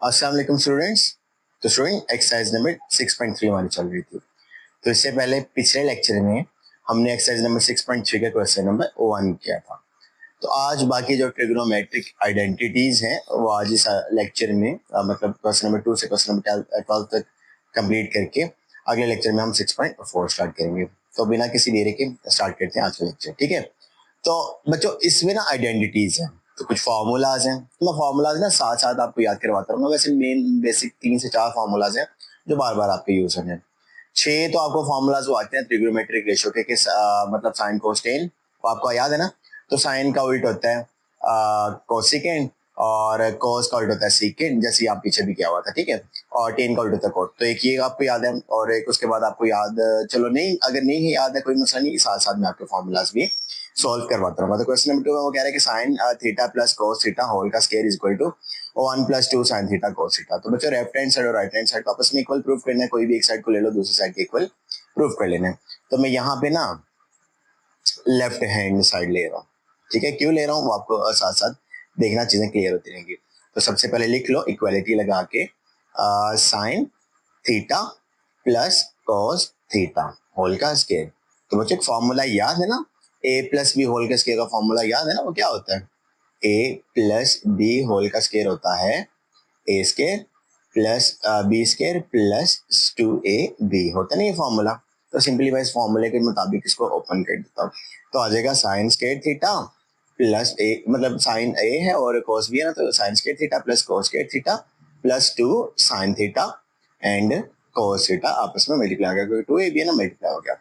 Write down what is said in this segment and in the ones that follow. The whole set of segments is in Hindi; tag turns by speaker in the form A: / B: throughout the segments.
A: अस्सलाम वालेकुम स्टूडेंट्स। तो स्टूडेंट एक्सरसाइज नंबर 6.3 हमारी चल रही थी। तो इससे पहले पिछले लेक्चर में हमने एक्सरसाइज नंबर 6.3 का क्वेश्चन नंबर 1 किया था। तो आज बाकी जो ट्रिग्नोमेट्रिक आइडेंटिटीज हैं वो आज इस लेक्चर में मतलब क्वेश्चन नंबर 2 से क्वेश्चन नंबर 12 तक कंप्लीट करके अगले लेक्चर में हम 6.4 स्टार्ट करेंगे। तो बिना किसी देरी के स्टार्ट करते हैं आज का लेक्चर, ठीक है। तो बच्चों इसमें ना आइडेंटिटीज हैं, तो कुछ फार्मूलाज हैं। तो मैं फार्मूलाज ना साथ साथ आपको याद करवाता रहूंगा। वैसे मेन बेसिक 3 से 4 फार्मूलाज हैं जो बार बार आपके यूज होंगे। 6 तो आपको फार्मूलाज वो आते हैं ट्रिग्नोमेट्रिक रेशियो के मतलब साइन कोसेकेंट, वो आपको याद है ना। तो साइन का उल्ट होता है कोसेकेंट और कोस का उल्ट होता है सीकेंट, जैसे आप पीछे भी किया हुआ था, ठीक है। और टेन का उल्ट होता है कोट। तो एक ये आपको याद है और एक उसके बाद आपको याद, चलो नहीं अगर नहीं है याद है कोई मसला नहीं, साथ साथ में आपके फार्मूलाज भी सॉल्व करवाता हूँ। तो क्वेश्चन नंबर 2 में वो कह रहा है कि sine theta plus cos theta whole का square is equal to 1 plus 2 sine theta cos theta. तो बच्चों लेफ्ट हैंड साइड और राइट हैंड साइड को आपस में इक्वल प्रूफ करना है। कोई भी एक साइड को ले लो, दूसरी साइड के इक्वल प्रूफ कर लेना है। तो मैं यहाँ पे ना लेफ्ट हैंड साइड ले रहा हूँ, ठीक है। क्यों ले रहा हूँ वो आपको साथ साथ देखना, चीजें क्लियर होती रहेंगी। तो सबसे पहले लिख लो इक्वालिटी लगा के sine theta plus cos theta whole का स्क्वायर। तो बच्चों फॉर्मूला याद है ना, ए प्लस बी होल का स्क्वायर का फॉर्मूला याद है ना। वो क्या होता है, ए प्लस बी होल का स्क्वायर होता है A square plus B square plus 2 A B, होता है ना ये फॉर्मूला। तो सिंपली मैं इस फॉर्मूले के मुताबिक इसको ओपन कर देता हूँ। तो आ जाएगा साइन स्क्वायर थीटा प्लस ए, मतलब साइन ए है और कोस बी है ना, तो sign square theta plus cos square theta plus 2 sine theta and cos theta आपस में मल्टीप्लाई हो गया, क्योंकि 2 ए बी है ना, मल्टीप्लाई हो गया।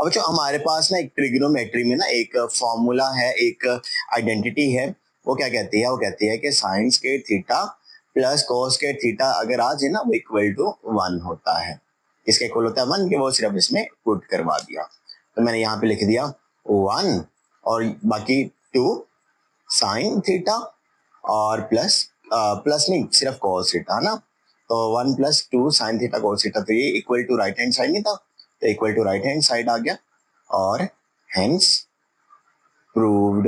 A: अब जो हमारे पास ना एक ट्रिग्नोमेट्री में ना एक फॉर्मूला है, एक आइडेंटिटी है, वो क्या कहती है, वो कहती है कि sine square theta plus cos square theta अगर आ जाए ना वो इक्वल टू 1 होता है। इसके इक्वल होता है 1 के, वो सिर्फ इसमें पुट करवा दिया। तो मैंने यहाँ पे लिख दिया 1 और बाकी 2 साइन थीटा और प्लस प्लस नहीं सिर्फ कोस थीटा है ना। तो 1 plus 2 sine theta cos theta, तो ये equal to right hand side नहीं था, तो equal to right hand side आ गया और हेंस प्रूव्ड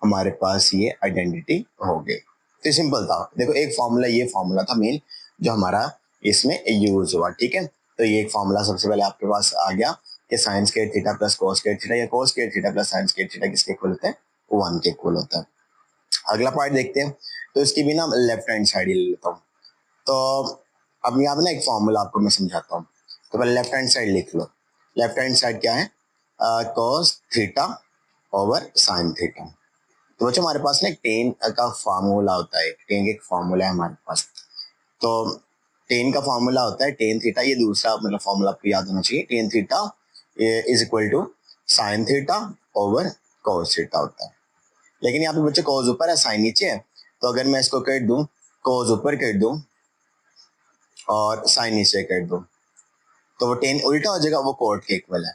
A: हमारे पास ये आइडेंटिटी हो गई। तो सिंपल था, देखो एक फॉर्मूला, ये फॉर्मूला था मेन जो हमारा इसमें यूज हुआ, ठीक है। तो ये एक फॉर्मूला सबसे पहले आपके पास आ गया कि sine square theta plus cos square theta या cos square theta plus sine square theta किसके इक्वल होता है, 1 के इक्वल होता है। अगला पार्ट देखते हैं। तो इसकी भी ना लेफ्ट हैंड साइड ही ले लेता हूँ। तो अब यहाँ पे ना एक फॉर्मूला आपको मैं समझाता हूँ। तो पहले लेफ्ट हैंड साइड लिख लो। लेफ्ट हैंड साइड क्या है, cos theta over sine theta. तो बच्चों हमारे पास ना एक टेन का फार्मूला होता है, टेन का एक फार्मूला है हमारे पास। तो टेन का फार्मूला होता है टेन थीटा, ये दूसरा मतलब फार्मूला आपको याद होना चाहिए। Tan theta is equal to sine theta over cos theta होता है। लेकिन यहाँ पे बच्चे कोस ऊपर है साइन नीचे है, तो अगर मैं इसको कर दूं, कोस ऊपर कर दूं और साइन नीचे कर दूं, तो वो टेन उल्टा हो जाएगा, वो कोट के इक्वल है।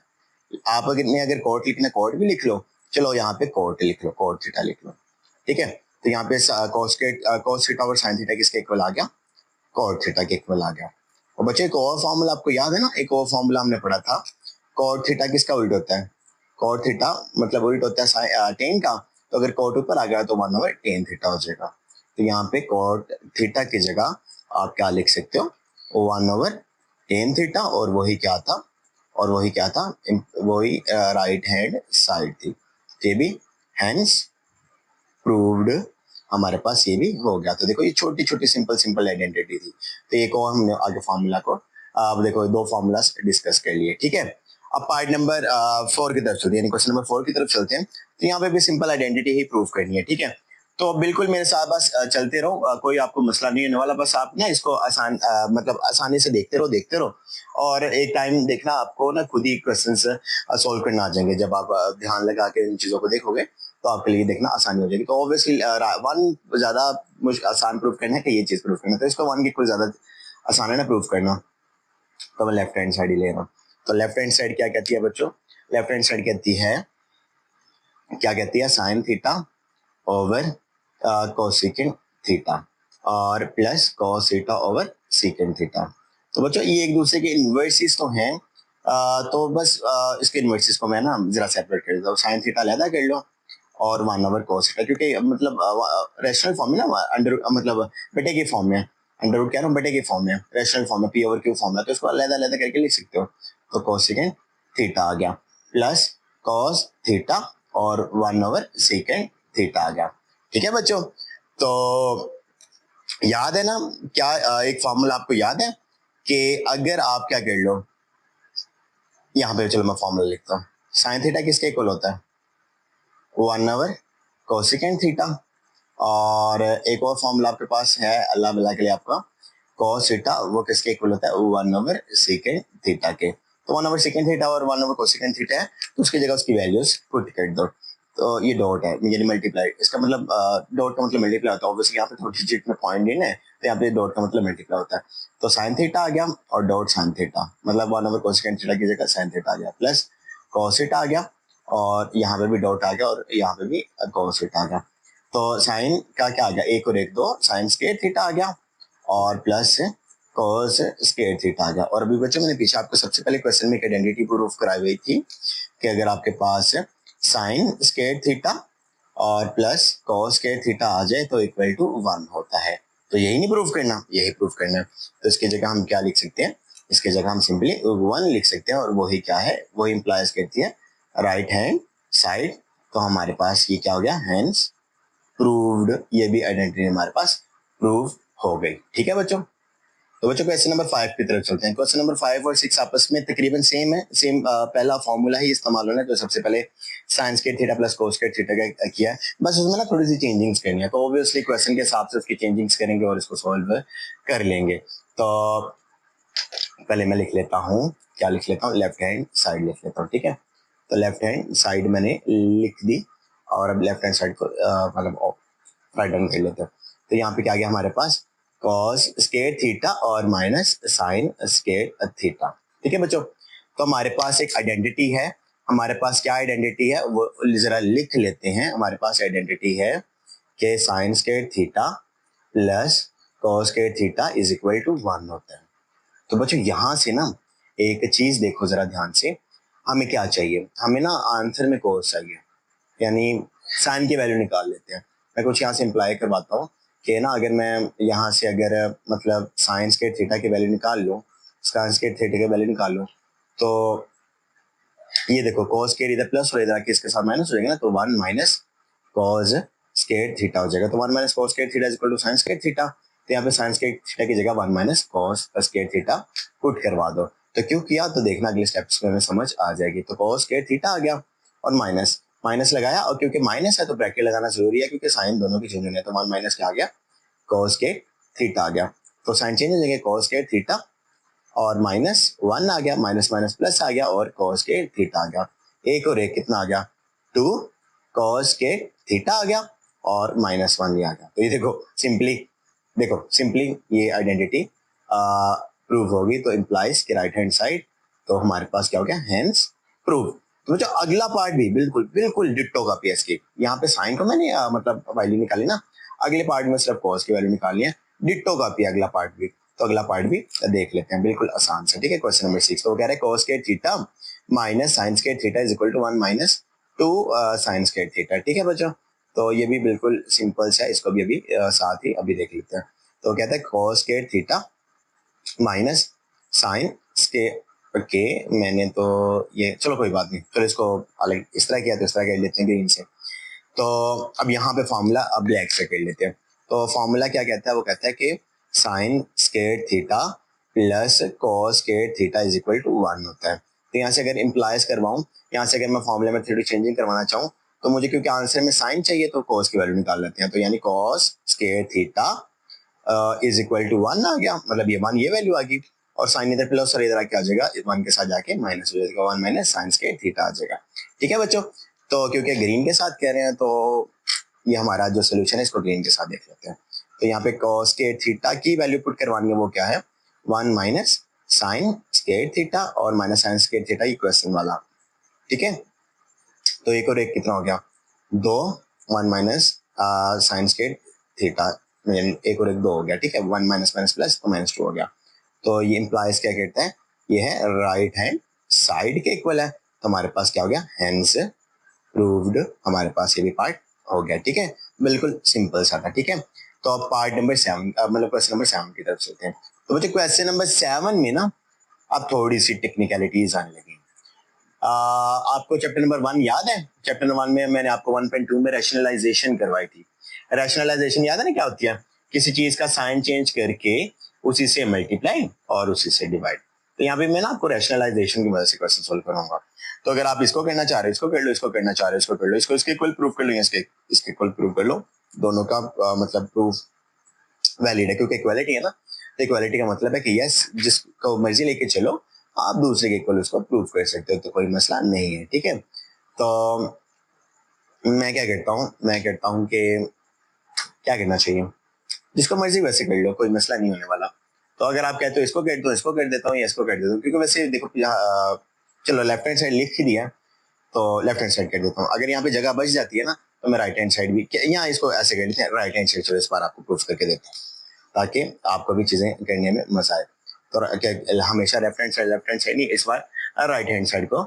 A: आप अगर कोट लिखना कोट भी लिख लो, चलो यहाँ पे कोट लिख लो, कोट थीटा लिख लो, ठीक है। तो यहाँ पे कोस थीटा और साइन थीटा किसके इक्वल आ गया, कोट थीटा के इक्वल आ गया। और बच्चे एक और फॉर्मूला आपको याद है ना, एक और फॉर्मूला हमने पढ़ा था, कोट थीटा किसका उल्ट होता है, कोट थीटा मतलब उल्ट होता है टेन का। तो अगर कोट ऊपर आ गया तो 1 ओवर टेन थीटा हो जाएगा। तो यहाँ पे कोट थीटा की जगह आप क्या लिख सकते हो, 1 ओवर टेन थीटा, और वही क्या था, और वही क्या था, वही राइट हैंड साइड थी। ये भी हेंस प्रूव्ड हमारे पास ये भी हो गया। तो देखो ये छोटी छोटी सिंपल सिंपल आइडेंटिटी थी। तो एक और हमने आगे फार्मूला को अब देखो 2 फार्मूला डिस्कस कर लिए, ठीक है। अब पार्ट नंबर 4 की तरफ चलते हैं, क्वेश्चन नंबर 4 की तरफ चलते हैं। तो यहाँ पे भी सिंपल आइडेंटिटी ही प्रूव करनी है, ठीक है। तो बिल्कुल मेरे साथ बस चलते रहो, कोई आपको मसला नहीं होने वाला। बस आप ना इसको आसान मतलब आसानी से देखते रहो और एक टाइम देखना आपको ना खुद ही क्वेश्चन सॉल्व करना आ जाएंगे। जब आप ध्यान लगा के इन चीजों को देखोगे तो आपके लिए देखना आसानी हो जाएगी। तो ऑब्वियसली 1 ज्यादा आसान प्रूफ करना है कि ये चीज प्रूफ करना है, तो इसको 1 की कोई ज्यादा आसान है ना प्रूफ करना। तो मैं लेफ्ट हैंड साइड ही ले रहा हूँ। तो लेफ्ट हैंड साइड क्या कहती है बच्चों, लेफ्ट हैंड साइड कहती है, क्या कहती है, sine theta over cosecant theta और plus cos theta over secant theta. तो बच्चों ये एक दूसरे के इन्वर्सिस तो हैं, तो बस इसके इन्वर्सिस को मैं ना जरा सेपरेट कर देता हूँ। साइन थीटा अलग कर लो और 1 ओवर कॉस थीटा, क्योंकि मतलब रेशनल फॉर्म में ना अंडर मतलब बेटे की फॉर्म में, अंडर रूट क्या है, बटे की फॉर्म में, रेशनल फॉर्म में, पी ओवर क्यू फॉर्म में, तो इसको अलग अलग करके लिख सकते हो। तो कोसेकेंट थीटा आ गया प्लस कॉस थीटा और 1/सेकेंड थीटा आ गया। ठीक है बच्चों, तो याद है ना क्या, एक फॉर्मूला आपको याद है कि अगर आप क्या कर लो, यहाँ पे चलो मैं फॉर्मूला लिखता हूँ, साइन थीटा किसके इक्वल होता है, 1/कोसेकेंट थीटा, और एक और फॉर्मूला आपके पास है अल्लाह भला के लिए आपका, कॉस थीटा, वो किसके इक्वल होता है, 1/सेकेंड थीटा के। तो 1/सेकेंड थीटा और 1/कोसेकेंड थीटा है, तो उसकी जगह उसकी वैल्यूज पुट कर दो। तो ये डॉट है यानी मल्टीप्लाई, इसका मतलब डॉट का मतलब मल्टीप्लाई होता है, ऑब्वियसली यहाँ पे थोड़ी डिजिट में पॉइंट इन है, तो यहाँ पे डॉट का मतलब मल्टीप्लाई होता है। तो साइन थीटा आ गया और डॉट साइन थीटा, मतलब 1/कोसेकेंड थीटा की जगह साइन थीटा आ गया, प्लस कॉस थीटा आ गया, और यहाँ पे भी डॉट आ गया, और यहाँ पे भी कॉस थीटा आ गया। तो साइन का क्या आ गया, एक और एक दो, साइन स्क्वायर थीटा आ गया, और प्लस कॉस स्क्वायर थीटा आ गया। और अभी बच्चों मैंने पीछे आपको सबसे पहले क्वेश्चन में एक आइडेंटिटी प्रूफ कराई हुई थी कि अगर आपके पास साइन स्क्वायर थीटा और प्लस कॉस स्क्वायर थीटा आ जाए तो इक्वल टू 1 होता है। तो यही नहीं प्रूफ करना, यही प्रूफ करना है। तो इसकी जगह हम क्या लिख सकते हैं, इसकी जगह हम सिंपली 1 लिख सकते हैं, और वही क्या है, वही इंप्लाइज करती है राइट हैंड साइड। तो हमारे पास ये क्या हो गया, हैंस प्रूव्ड, ये भी आइडेंटिटी हमारे पास प्रूव हो गई। ठीक है बच्चों, तो बच्चों क्वेश्चन नंबर 5 की तरफ चलते हैं। क्वेश्चन नंबर 5 और 6 आपस में तकरीबन सेम है, सेम पहला फॉर्मूला ही इस्तेमाल होना है, तो सबसे पहले sign square theta plus cos square theta का किया है, बस उसमें ना थोड़ी सी चेंजिंग्स करनी है, तो ऑब्वियसली क्वेश्चन के हिसाब से उसकी चेंजिंग्स करेंगे और इसको सॉल्व कर लेंगे। तो पहले मैं लिख लेता हूँ, क्या लिख लेता हूँ, लेफ्ट हैंड साइड लिख लेता हूँ। ठीक है, तो लेफ्ट हैंड साइड मैंने लिख दी, और अब लेफ्ट हैंड साइड को मतलब राइट हैंड कर लेते हैं। तो यहाँ पे क्या गया हमारे पास, कॉस स्क्वायर थीटा और माइनस साइन स्क्वायर थीटा। ठीक है बच्चों, तो हमारे पास एक आइडेंटिटी है, हमारे पास क्या आइडेंटिटी है वो जरा लिख लेते हैं। हमारे पास आइडेंटिटी है कि sine square theta plus cos square theta is equal to 1 होता है। तो बच्चों यहाँ से ना एक चीज देखो जरा ध्यान से, हमें क्या चाहिए, हमें ना आंसर में कॉस चाहिए, यानी साइन की वैल्यू निकाल लेते हैं। मैं कुछ यहाँ से इम्प्लाई करवाता हूँ कि ना अगर मैं यहाँ से अगर मतलब साइंस के थीटा की वैल्यू निकाल लूँ, साइंस के थीटा की वैल्यू निकाल लूँ, तो ये देखो कॉस के इधर प्लस और इधर आके इसके साथ माइनस हो जाएगा ना, तो 1 माइनस कॉस स्क्वायर थीटा हो जाएगा। तो 1 minus cos square theta is equal to sine square theta, तो यहाँ पे साइन स्क्वायर थीटा की जगह 1 minus cos square theta put करवा दो। तो क्यों किया, तो देखना अगले स्टेप्स में हमें समझ आ जाएगी। तो कॉस स्क्वायर थीटा आ गया और माइनस माइनस लगाया, और क्योंकि माइनस है तो ब्रैकेट लगाना जरूरी है, क्योंकि साइन दोनों की चेंज होनी है। तो 1 माइनस क्या आ गया, कॉस स्क्वायर थीटा आ गया। तो साइन चेंज हो जाएंगे, कॉस स्क्वायर थीटा और माइनस 1 आ गया, माइनस माइनस प्लस आ गया, और कॉस स्क्वायर थीटा आ गया। एक और एक कितना आ गया, 2 कॉस स्क्वायर थीटा आ गया, और -1 ये आ गया। तो ये देखो सिंपली ये आइडेंटिटी प्रूव होगी, तो इम्प्लाइज के राइट हैंड साइड, तो हमारे पास क्या हो गया, हेंस प्रूव। तो जो अगला पार्ट भी बिल्कुल बिल्कुल डिट्टो कॉपी है इसकी, यहाँ पे साइन को मैंने मतलब वैल्यू निकाली ना, अगले पार्ट में सिर्फ कॉस की वैल्यू निकाली है, डिट्टो कॉपी अगला पार्ट भी। तो अगला पार्ट भी देख लेते हैं, बिल्कुल आसान से। ठीक है, क्वेश्चन नंबर 6, तो वो कह रहे हैं cos square theta minus sine square theta is equal to 1 minus 2 sine square theta. ठीक है बच्चों, तो ये भी बिल्कुल सिंपल सा है, इसको भी अभी साथ ही अभी देख लेते हैं। तो कहते हैं cos square theta minus sine square के, मैंने तो ये चलो कोई बात नहीं, चलो इसको अलग इस तरह किया तो इस तरह कर लेते हैं ग्रीन से। तो अब यहाँ पे फॉर्मूला अब ब्लैक से कर लेते हैं। तो फॉर्मूला क्या कहता है, वो कहता है कि sine square theta plus cos square theta is equal to 1 होता है। तो यहाँ से अगर इम्प्लाइज करवाऊँ, यहाँ से अगर मैं फॉर्मूले में थोड़ी चेंजिंग करवाना चाहूँ, तो मुझे क्योंकि आंसर में साइन चाहिए तो कॉस की वैल्यू निकाल लेते हैं। तो यानी cos square theta is equal to 1 आ गया, मतलब ये 1 ये वैल्यू आ गई, और साइन इधर प्लस और इधर आके आ जाएगा, 1 के साथ जाके माइनस हो जाएगा, 1 माइनस साइन स्क्वायर थीटा आ जाएगा। ठीक है बच्चों, तो क्योंकि ग्रीन के साथ कह रहे हैं तो ये हमारा जो सोल्यूशन है इसको ग्रीन के साथ देख लेते हैं। तो यहाँ पे कॉस स्क्वायर थीटा की वैल्यू पुट करवानी है, वो क्या है, 1 माइनस साइन स्क्वायर थीटा और minus sine square theta equation वाला। ठीक है, तो एक और एक कितना हो गया, 2, 1 माइनस साइन स्क्वायर थीटा, एक और एक 2 हो गया। ठीक है, 1 माइनस माइनस प्लस तो -2 हो गया। तो ये इंप्लाइज क्या कहते हैं, ये है राइट हैंड साइड के इक्वल है। तो हमारे पास क्या हो गया, हेंस प्रूव्ड, हमारे पास ये भी पार्ट हो गया। ठीक है, बिल्कुल सिंपल सा था। ठीक है, तो अब पार्ट नंबर 7 मतलब क्वेश्चन नंबर 7 की तरफ चलते हैं। तो बच्चों क्वेश्चन नंबर 7 में ना अब थोड़ी सी टेक्निकलिटीज आने लगी। आपको चैप्टर नंबर 1 याद है? चैप्टर नंबर 1 में मैंने आपको 1.2 में रैशनलाइजेशन करवाई थी। रैशनलाइजेशन याद है ना क्या होती है? किसी चीज का साइन चेंज करके उसी से मल्टीप्लाई और उसी से डिवाइड। तो यहाँ पे मैं ना आपको रैशनलाइजेशन की मदद से क्वेश्चन सोल्व कराऊंगा। तो अगर आप इसको करना चाह रहे हो इसको कर लो, इसको करना चाह रहे हो इसको कर लो, इसको इसके इक्वल प्रूव कर लो, इसके इक्वल प्रूव कर लो। दोनों का मतलब प्रूफ वैलिड है क्योंकि इक्वालिटी है ना। तो इक्वालिटी का मतलब है कि यस जिसको मर्जी लेके चलो आप दूसरे के इक्वल उसको प्रूव कर सकते हो, तो कोई मसला नहीं है। ठीक है, तो मैं क्या करता हूँ कि क्या करना चाहिए, जिसको मर्जी वैसे कर लो, कोई मसला नहीं होने वाला। तो अगर आप कहते हो इसको कर दो, इसको कर देता हूँ या इसको कर देता हूँ, क्योंकि वैसे देखो चलो लेफ्ट हैंड साइड लिख ही दिया तो लेफ्ट हैंड साइड कर देता हूँ। अगर यहाँ पे जगह बच जाती है ना तो मैं राइट हैंड साइड भी यहाँ इसको ऐसे कर देते हैं राइट हैंड साइड। चलो इस बार आपको प्रूफ करके देता हूँ ताकि आपको भी चीजें करने में मजा आए। तो हमेशा लेफ्ट हैंड साइड नहीं, इस बार राइट हैंड साइड को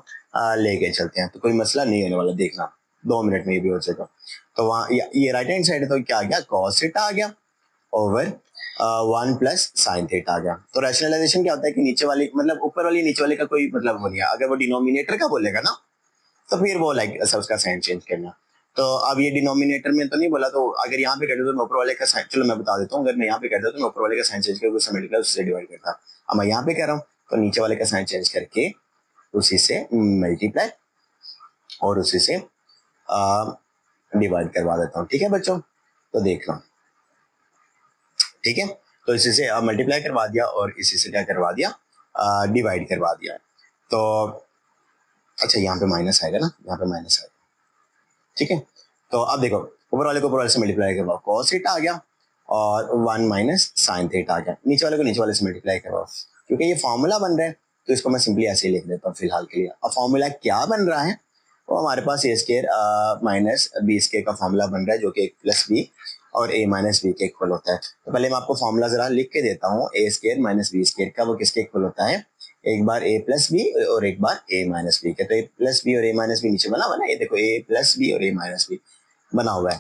A: लेके चलते हैं, तो कोई मसला नहीं होने वाला। देखना 2 मिनट में ये भी हो जाएगा। तो वहाँ ये राइट हैंड साइड है तो क्या आ गया, कॉस थीटा आ गया ओवर 1 प्लस साइन थीटा आ गया। तो रैशनलाइजेशन क्या होता है कि नीचे वाली मतलब ऊपर वाली नीचे वाले का कोई मतलब हो नहीं है। अगर वो डिनोमिनेटर का बोलेगा ना तो फिर वो लाइक सब उसका साइन चेंज करना। तो अब ये डिनोमिनेटर में तो नहीं बोला, तो अगर यहाँ पे कर दो तो मैं ऊपर वाले का साइन, चलो मैं बता देता हूँ, अगर मैं यहाँ पे कर दो तो मैं ऊपर वाले का साइन चेंज करके उससे मल्टीप्लाई उससे डिवाइड करता। अब मैं यहाँ पे कर रहा हूँ तो नीचे वाले का साइन चेंज करके उसी से मल्टीप्लाई और उसी से डिवाइड करवा देता हूँ। ठीक है बच्चों, तो देख लो। ठीक है, तो इसी से मल्टीप्लाई करवा दिया और इसी से क्या करवा दिया, डिवाइड करवा दिया। तो अच्छा यहाँ पे माइनस आएगा ना, यहाँ पे माइनस आएगा। ठीक है, तो अब देखो ऊपर वाले को ऊपर वाले से मल्टीप्लाई करवाओ, cos थीटा आ गया और 1 माइनस साइन थीटा आ गया। नीचे वाले को नीचे वाले से मल्टीप्लाई करवाओ, क्योंकि ये फॉर्मूला बन रहा है तो इसको मैं सिंपली ऐसे ही लिख देता हूँ फिलहाल के लिए। अब फॉर्मूला क्या बन रहा है, वो हमारे पास ए स्केयर माइनस बी स्केयर का फॉर्मूला बन रहा है जो कि एक प्लस बी और ए माइनस बी के इक्वल होता है। तो पहले मैं आपको फॉर्मूला जरा लिख के देता हूँ। ए स्केयर माइनस बी स्केयर का वो किसके इक्वल होता है, एक बार ए प्लस बी और एक बार ए माइनस बी के। तो ए प्लस बी और ए माइनस बी नीचे बना हुआ ना, ये देखो ए प्लस बी और ए माइनस बी बना हुआ है।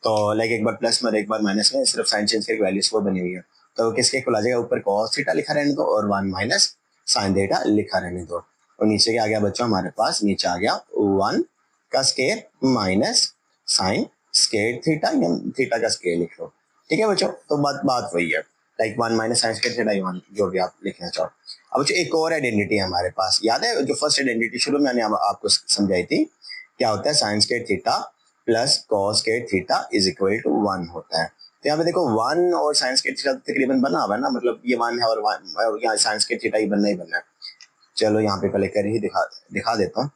A: तो लाइक एक बार प्लस में और एक बार माइनस में, सिर्फ साइन चेंज करके वैल्यूज वो बनी हुई है। तो किसके इक्वल आ जाएगा, ऊपर cos थीटा लिखा रहने दो और 1 माइनस साइन थीटा लिखा रहने दो। और नीचे क्या आ गया बच्चों हमारे पास, नीचे आ गया 1 का square minus sine square theta या थीटा का स्केयर लिख लो। ठीक है बच्चों, तो बात वही है, like 1 minus sine square theta 1 जो भी आप लिखना चाहो। अब बच्चों एक और आइडेंटिटी है हमारे पास, याद है जो फर्स्ट आइडेंटिटी शुरू में मैंने आपको समझाई थी, क्या होता है sine square theta plus cos square theta is equal to 1 होता है। तो यहाँ पे देखो 1 और साइन स्केयर थीटा तकरीबन बना हुआ है ना, मतलब ये 1 है और यहाँ साइन स्केयर थीटा ही बनना है। चलो यहाँ पे पहले कर ही दिखा देता हूँ।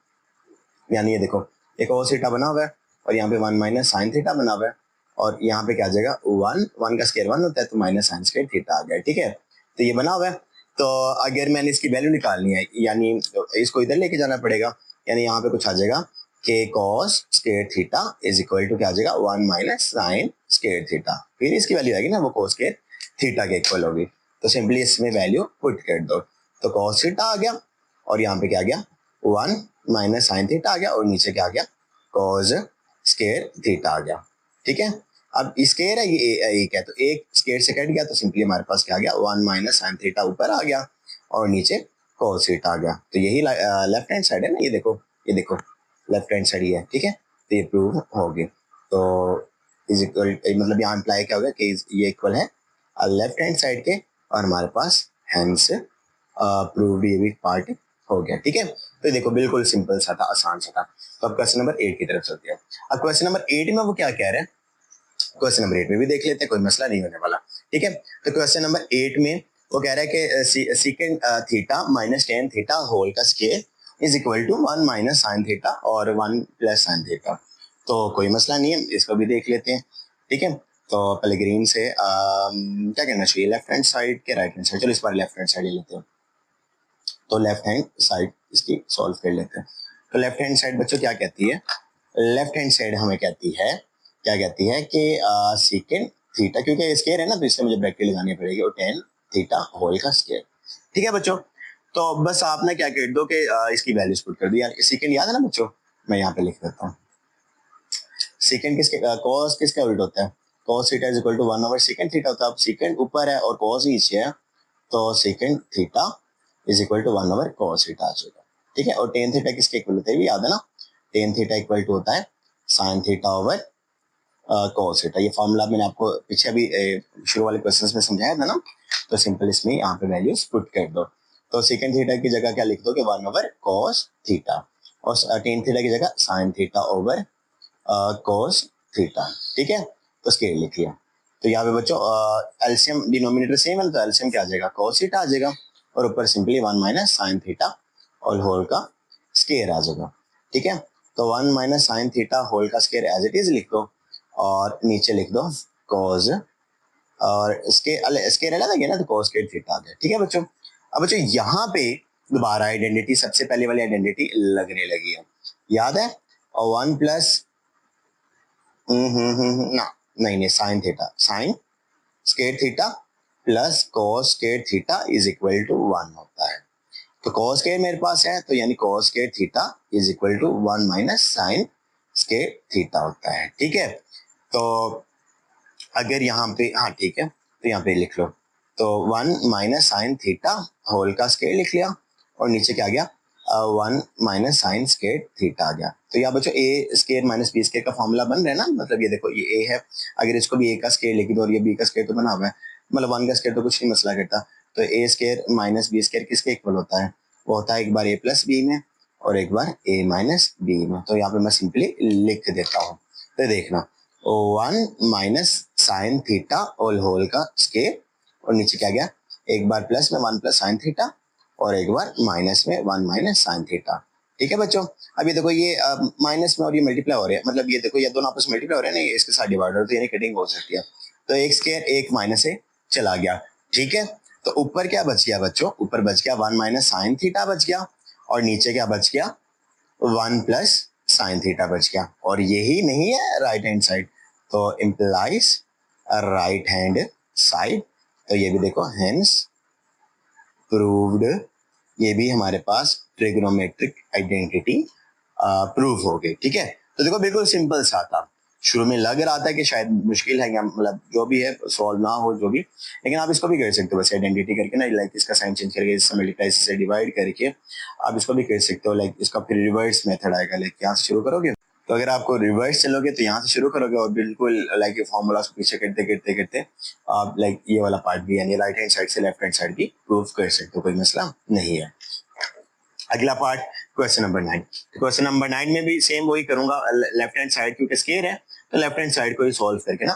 A: यानी ये देखो एक cos थीटा बना हुआ है और यहाँ पे 1 माइनस साइन थीटा बना हुआ है और यहाँ पे क्या आ जाएगा 1 का स्केयर 1 होता है तो माइनस साइन स्केयर थीटा आ गया। ठीक है, तो ये बना हुआ है। तो अगर मैंने इसकी वैल्यू निकालनी है यानी इसको इधर लेके जाना पड़ेगा, यानी यहाँ पे कुछ आ जाएगा कि cos square theta is equal to क्या आ जाएगा 1 माइनस साइन स्केयर थीटा। फिर इसकी वैल्यू आएगी ना वो cos स्केयर थीटा के इक्वल होगी। तो सिंपली इसमें वैल्यू पुट कर दो, तो cos थीटा आ गया और यहाँ पे क्या आ गया 1 माइनस साइन थीटा आ गया और नीचे क्या आ गया cos स्केयर थीटा आ गया। ठीक है, अब स्केयर है ये एक है तो एक स्केयर से कट गया तो सिंपली हमारे पास क्या आ गया 1 माइनस साइन थीटा ऊपर आ गया और नीचे cos थीटा आ गया। तो यही लेफ्ट हैंड साइड है ना, ये देखो लेफ्ट हैंड साइड ही है। ठीक है, तो ये प्रूव हो गया। तो इज इक्वल मतलब यहाँ इम्प्लाई क्या होगा कि ये इक्वल है लेफ्ट हैंड साइड के और हमारे पास हैंड्स प्रूव ये भी पार्ट हो गया। ठीक है, तो देखो बिल्कुल सिंपल सा था, आसान सा था। तो अब क्वेश्चन नंबर 8 की तरफ चलते हैं। अब क्वेश्चन नंबर 8 में वो क्या कह रहे हैं, क्वेश्चन नंबर 8 में भी देख लेते हैं, कोई मसला नहीं होने वाला। ठीक है, तो क्वेश्चन नंबर 8 में वो कह रहा है कि secant theta minus tan theta whole का square is equal to 1 minus sine theta और 1 प्लस साइन थीटा। तो कोई मसला नहीं है, इसको भी देख लेते हैं। ठीक है, तो पहले ग्रीन से क्या करना चाहिए, लेफ्ट हैंड साइड के राइट हैंड साइड, चलो इस बार लेफ्ट हैंड साइड ले लेते हैं। तो लेफ्ट हैंड साइड इसकी सॉल्व कर लेते हैं। तो लेफ्ट हैंड साइड बच्चों क्या कहती है, लेफ्ट हैंड साइड हमें कहती है क्या कहती है कि सीकेंड थीटा, क्योंकि स्केयर है ना तो इससे मुझे ब्रैकेट लगानी पड़ेगी और टेन थीटा होल का स्केयर। ठीक है बच्चों, तो बस आपने क्या कर दो कि इसकी वैल्यूज पुट कर दी। यार सीकेंड याद है ना बच्चों, मैं यहाँ पे लिख देता हूँ। सीकेंड किसके कॉस किसका उल्टा होता है, cos theta is equal to 1/secant theta, तो अब secant ऊपर है और cos नीचे है, तो secant theta is equal to 1/cos theta आ जाएगा, ठीक है। और tan थीटा किसके इक्वल होता है, याद है ना, tan थीटा इक्वल टू होता है sin theta over cos theta. ये फॉर्मूला मैंने आपको पीछे अभी शुरू वाले क्वेश्चंस में समझाया था ना, तो सिंपल इसमें यहाँ पे वैल्यूज पुट कर दो। तो secant थीटा की जगह क्या लिख दोगे, 1/cos थीटा, और tan थीटा की जगह sin theta over cos theta, ठीक है। तो स्केल लिख लिया। तो यहाँ पे बच्चों एलसीएम डिनोमिनेटर सेम है, तो एलसीएम क्या आ जाएगा, cos थीटा आ जाएगा, और ऊपर सिंपली 1 माइनस sin थीटा और होल का स्केयर आ जाएगा, ठीक है। तो 1 माइनस sin थीटा होल का स्केयर एज इट इज लिख दो, और नीचे लिख दो cos, और स्केयर अलग है ना, तो cos स्केयर थीटा आ गया, ठीक है बच्चों। अब बच्चों यहाँ पे दोबारा आइडेंटिटी, सबसे पहले वाली आइडेंटिटी लगने लगी है, याद है, और 1 प्लस ना नहीं sine theta, sine square theta plus cos square theta is equal to 1 होता है। तो cos स्केयर मेरे पास है, तो यानी cos square theta is equal to 1 minus sine square theta होता है, ठीक है। तो अगर यहाँ पे, हाँ ठीक है, तो यहाँ पे लिख लो, तो 1 माइनस साइन थीटा होल का स्केयर लिख लिया, और नीचे क्या आ गया, 1 माइनस साइन स्केयर थीटा आ गया। तो यहाँ बच्चों ए स्केयर माइनस बी स्केयर का फॉर्मूला बन रहा है ना, मतलब ये देखो ये ए है, अगर इसको भी ए का स्केयर लिख दो और ये बी का स्केयर तो बना हुआ है, मतलब 1 का स्केयर तो कुछ नहीं मसला करता। तो ए स्केयर माइनस बी स्केयर किसके इक्वल होता है, वो होता है एक बार ए प्लस बी में और एक बार ए माइनस बी में। तो यहाँ पे मैं सिंपली लिख देता हूँ, तो देखना 1 माइनस साइन थीटा और होल का स्केयर, और नीचे क्या गया, एक बार प्लस में 1 प्लस साइन थीटा और एक बार माइनस में 1 माइनस साइन थीटा, ठीक है बच्चों। अब ये देखो ये माइनस में और ये मल्टीप्लाई हो रहे हैं, मतलब ये देखो ये दोनों आपस में मल्टीप्लाई हो रहे हैं ना, ये इसके साथ डिवाइड हो, तो यानी कटिंग हो सकती है। तो एक स्केयर एक माइनस से चला गया, ठीक है। तो ऊपर क्या बच गया बच्चों, ऊपर बच गया 1 माइनस साइन थीटा बच गया, और नीचे क्या बच गया, 1 प्लस साइन थीटा बच गया, और यही नहीं है राइट हैंड साइड, तो इम्प्लाइज राइट हैंड साइड। तो ये भी देखो हेंस प्रूव्ड, ये भी हमारे पास ट्रिग्नोमेट्रिक आइडेंटिटी प्रूव हो गई, ठीक है। तो देखो बिल्कुल सिंपल सा था, शुरू में लग रहा था कि शायद मुश्किल है, मतलब जो भी है सॉल्व ना हो जो भी, लेकिन आप इसको भी कर सकते हो बस आइडेंटिटी करके ना, लाइक इसका साइन चेंज करके, इससे मल्टीप्लाई से डिवाइड करके आप इसको भी कर सकते हो। लाइक इसका फिर रिवर्स मेथड आएगा, लाइक यहाँ से शुरू करोगे, तो अगर आपको रिवर्स चलोगे तो यहाँ से शुरू करोगे, और बिल्कुल लाइक फॉर्मूला को पीछे करते करते करते आप लाइक ये वाला पार्ट भी, यानी राइट हैंड साइड से लेफ्ट हैंड साइड भी प्रूव कर सकते हो, कोई मसला नहीं है। अगला part question number 9। Question number 9 में भी सेम वही करूंगा, लेफ्ट हैंड साइड क्योंकि स्केयर है, तो लेफ्ट हैंड साइड को ही सॉल्व करके ना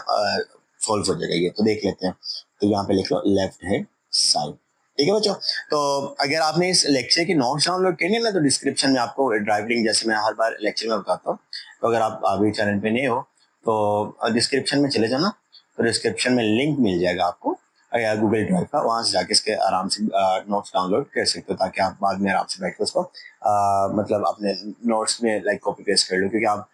A: सॉल्व हो जाएगा ये। तो देख लेते हैं, तो यहाँ पे लिख लो लेफ्ट हैंड साइड, ठीक है बच्चों। तो अगर आपने इस लेक्चर की नोट्स डाउनलोड करनी है ना, तो डिस्क्रिप्शन में आपको ड्राइव लिंक, जैसे मैं हर बार लेक्चर में बताता हूँ, तो अगर आप अभी चैनल पे नए हो तो डिस्क्रिप्शन में चले जाना, तो डिस्क्रिप्शन में लिंक मिल जाएगा आपको या गूगल ड्राइव का, वहां से जाके इसके आराम से नोट्स डाउनलोड कर सकते हो, ताकि आप बाद में आराम से बैठ कर उसको मतलब अपने नोट्स में लाइक कॉपी पेस्ट कर लो। क्योंकि आप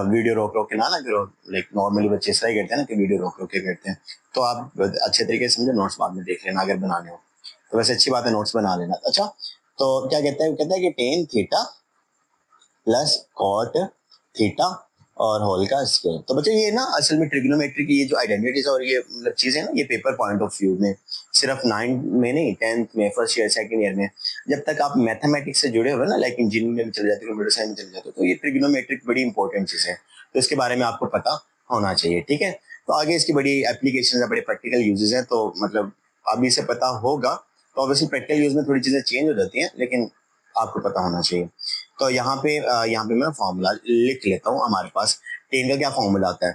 A: वीडियो रोक रोक के ना करो, लाइक नॉर्मली बच्चे इस तरह करते हैं ना कि वीडियो रोक रोक के करते हैं, तो आप अच्छे तरीके से समझो, नोट्स बाद में देख लेना अगर बनाने हो तो, वैसे अच्छी बात है नोट्स बना लेना। अच्छा, तो क्या कहता है कि tan theta plus cot theta और होल का स्क्वायर। तो बच्चों ये ना असल में ट्रिग्नोमेट्री की ये जो आइडेंटिटीज और ये मतलब चीजें ना, ये पेपर पॉइंट ऑफ व्यू में सिर्फ 9 में नहीं, 10th में, फर्स्ट ईयर सेकंड ईयर में, जब तक आप मैथमेटिक्स से जुड़े हुए ना, लाइक इंजीनियरिंग में भी चले जाते हो, कंप्यूटर साइंस में चले जाते हो, तो ये ट्रिग्नोमेट्रिक बड़ी इंपॉर्टेंट चीज है, तो इसके बारे में आपको पता होना चाहिए, ठीक है। तो आगे इसकी बड़ी एप्लीकेशन है, बड़े प्रैक्टिकल यूजेस है, तो मतलब अभी से पता होगा, तो ऑब्वियसली प्रैक्टिकल यूज में थोड़ी चीजें चेंज हो जाती हैं, लेकिन आपको पता होना चाहिए। तो यहाँ पे मैं फॉर्मूला लिख लेता हूँ। हमारे पास टेन का क्या फॉर्मूला होता है,